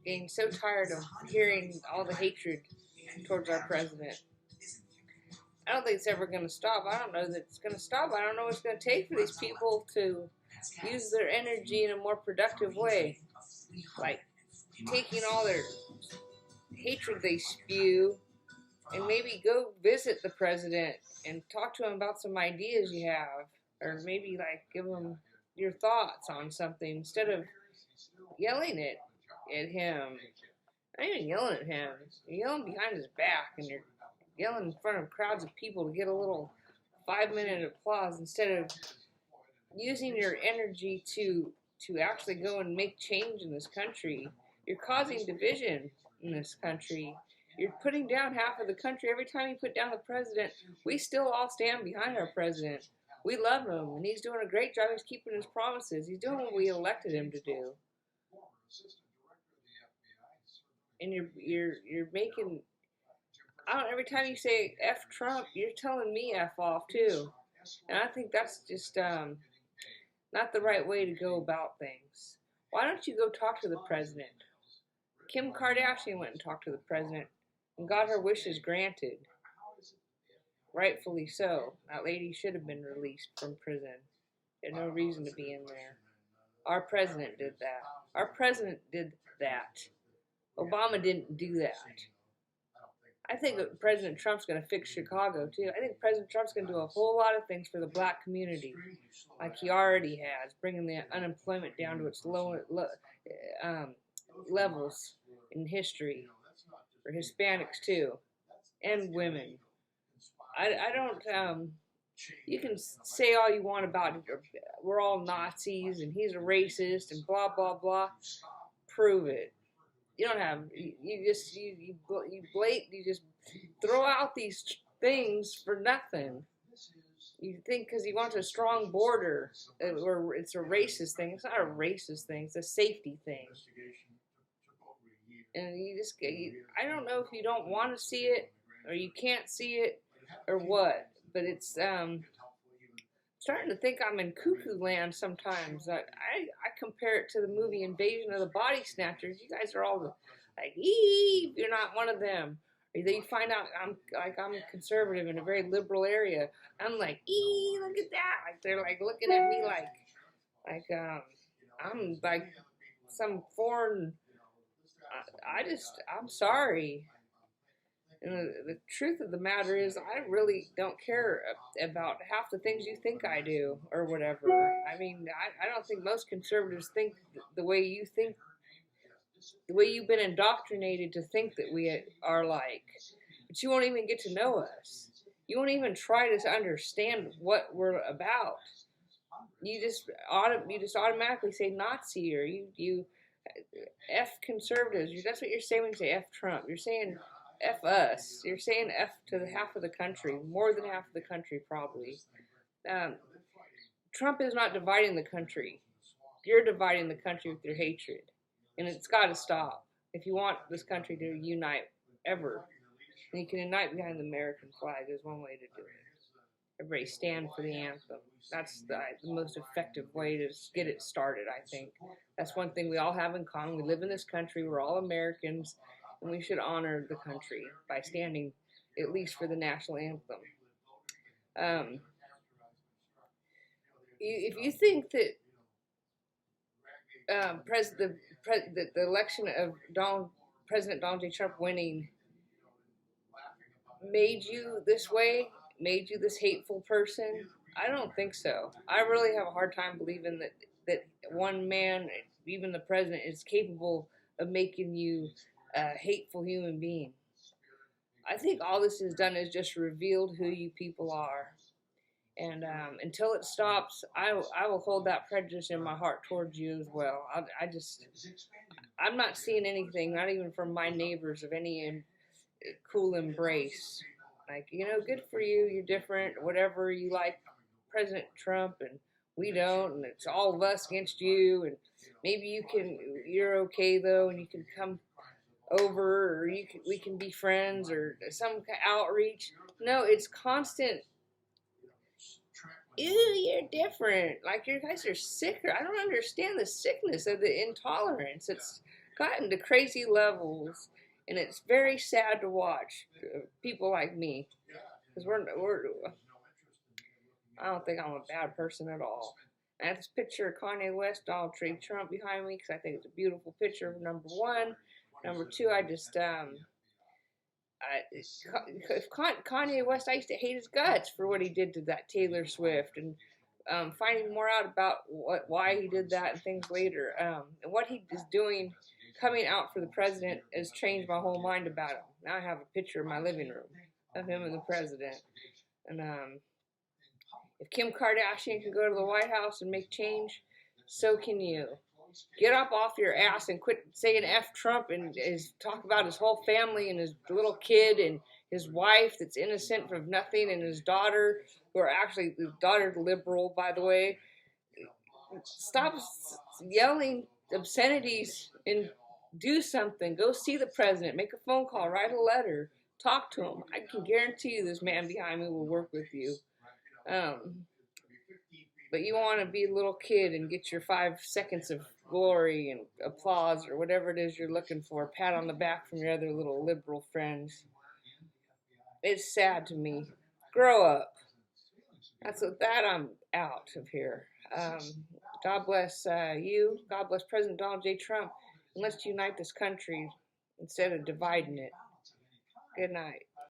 getting so tired of hearing all the hatred towards our president. I don't think it's ever going to stop. I don't know that it's going to stop. I don't know what it's going to take for these people to use their energy in a more productive way. Like taking all their hatred they spew and maybe go visit the president and talk to him about some ideas you have. Or maybe like give him your thoughts on something instead of yelling at him. Not even yelling at him. You're yelling behind his back and you're yelling in front of crowds of people to get a little 5-minute applause instead of using your energy to actually go and make change in this country. You're causing division in this country. You're putting down half of the country. Every time you put down the president, we still all stand behind our president. We love him, and he's doing a great job. He's keeping his promises. He's doing what we elected him to do. And you're making, I don't. Every time you say F Trump, you're telling me F off too, and I think that's just not the right way to go about things. Why don't you go talk to the president? Kim Kardashian went and talked to the president and got her wishes granted. Rightfully so. That lady should have been released from prison. There's no reason to be in there. Our president did that. Our president did that. Obama didn't do that. I think President Trump's going to fix Chicago, too. I think President Trump's going to do a whole lot of things for the black community, like he already has, bringing the unemployment down to its low levels in history, for Hispanics, too, and women. I don't, you can say all you want about it, we're all Nazis, and he's a racist, and blah, blah, blah. Prove it. You don't have, you just throw out these things for nothing. You think because he wants a strong border, or it's a racist thing. It's not a racist thing. It's a safety thing. And I don't know if you don't want to see it, or you can't see it, or what. But it's starting to think I'm in cuckoo land sometimes. I compare it to the movie Invasion of the Body Snatchers. You guys are all like, "Eve, you're not one of them." Or then you find out I'm conservative in a very liberal area. I'm like, look at that. Like they're like looking at me like I'm like some foreign. I'm sorry. And the truth of the matter is, I really don't care about half the things you think I do or whatever. I mean, I don't think most conservatives think the way you think, the way you've been indoctrinated to think that we are like. But you won't even get to know us. You won't even try to understand what we're about. You just automatically say Nazi, or you F conservatives. That's what you're saying when you say F Trump. You're saying F us. You're saying F to the half of the country, more than half of the country probably. Trump is not dividing the country. You're dividing the country with your hatred. And it's got to stop. If you want this country to unite ever, then you can unite behind the American flag. There's one way to do it. Everybody stand for the anthem. That's the most effective way to get it started, I think. That's one thing we all have in common. We live in this country. We're all Americans. And we should honor the country by standing at least for the national anthem. If you think that the election of President Donald J. Trump winning made you this way, made you this hateful person, I don't think so. I really have a hard time believing that one man, even the president, is capable of making you a hateful human being. I think all this has done is just revealed who you people are. And until it stops, I will hold that prejudice in my heart towards you as well. I'm not seeing anything, not even from my neighbors, of any cool embrace. Like, good for you, you're different, whatever, you like President Trump and we don't, and it's all of us against you, and maybe you're okay though, and you can come over, or we can be friends, or some outreach. No, it's constant. Ew, you're different. Like, you guys are sicker. I don't understand the sickness of the intolerance. It's gotten to crazy levels, and it's very sad to watch people like me, because we're I don't think I'm a bad person at all. I have this picture of Kanye West, Donald Trump behind me because I think it's a beautiful picture of number one. Number two, if Kanye West, I used to hate his guts for what he did to that Taylor Swift, and finding more out about why he did that and things later, and what he is doing, coming out for the president has changed my whole mind about him. Now I have a picture in my living room of him and the president, and if Kim Kardashian can go to the White House and make change, so can you. Get up off your ass and quit saying F Trump and talk about his whole family and his little kid and his wife that's innocent of nothing and his daughter, who are actually, his daughter's liberal, by the way. Stop yelling obscenities and do something. Go see the president. Make a phone call. Write a letter. Talk to him. I can guarantee you this man behind me will work with you. But you want to be a little kid and get your 5 seconds of glory and applause or whatever it is you're looking for, pat on the back from your other little liberal friends. It's sad to me. Grow up. I'm out of here. God bless you. God bless President Donald J. Trump. And let's unite this country instead of dividing it. Good night.